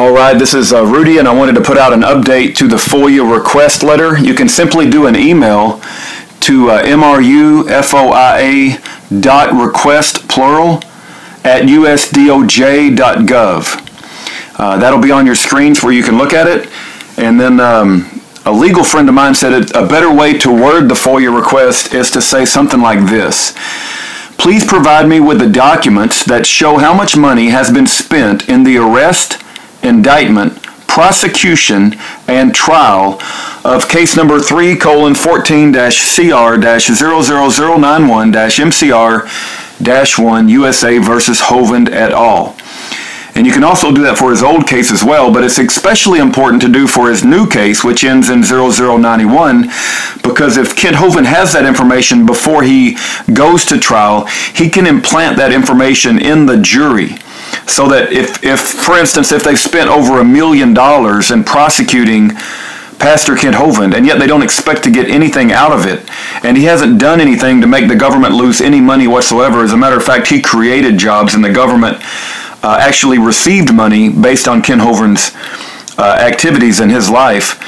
All right, this is Rudy, and I wanted to put out an update to the FOIA request letter. You can simply do an email to MRUFOIA.request, plural, at usdoj.gov. That'll be on your screens where you can look at it. And then a legal friend of mine said a better way to word the FOIA request is to say something like this. Please provide me with the documents that show how much money has been spent in the arrest, indictment, prosecution, and trial of case number 3:14-CR-00091-MCR-1 USA versus Hovind et al. And you can also do that for his old case as well, but it's especially important to do for his new case, which ends in 0091, because if Kent Hovind has that information before he goes to trial, he can implant that information in the jury. So that if for instance, if they've spent over $1 million in prosecuting Pastor Kent Hovind, and yet they don't expect to get anything out of it, and he hasn't done anything to make the government lose any money whatsoever. As a matter of fact, he created jobs, and the government actually received money based on Kent Hovind's activities in his life.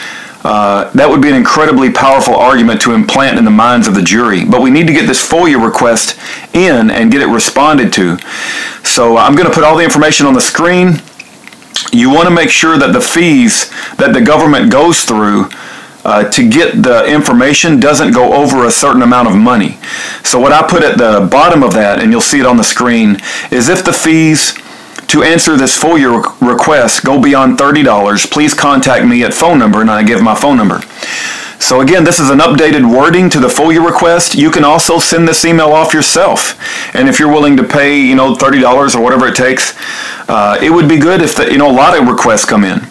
That would be an incredibly powerful argument to implant in the minds of the jury. But we need to get this FOIA request in and get it responded to. So I'm going to put all the information on the screen. You want to make sure that the fees that the government goes through to get the information doesn't go over a certain amount of money. So what I put at the bottom of that, and you'll see it on the screen, is if the fees to answer this FOIA request go beyond $30, please contact me at phone number, and I give my phone number. So again, this is an updated wording to the FOIA request. You can also send this email off yourself. And if you're willing to pay, $30 or whatever it takes, it would be good if a lot of requests come in.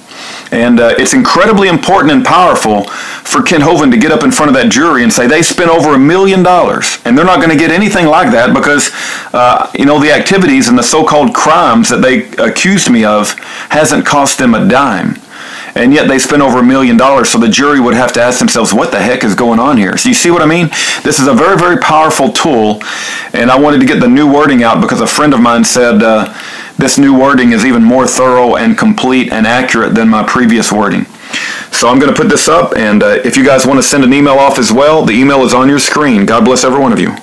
And it's incredibly important and powerful for Kent Hovind to get up in front of that jury and say they spent over $1 million, and they're not going to get anything like that because, the activities and the so-called crimes that they accused me of hasn't cost them a dime. And yet they spent over $1 million, so the jury would have to ask themselves, what the heck is going on here? So you see what I mean? This is a very, very powerful tool, and I wanted to get the new wording out because a friend of mine said this new wording is even more thorough and complete and accurate than my previous wording. So I'm going to put this up, and if you guys want to send an email off as well, the email is on your screen. God bless every one of you.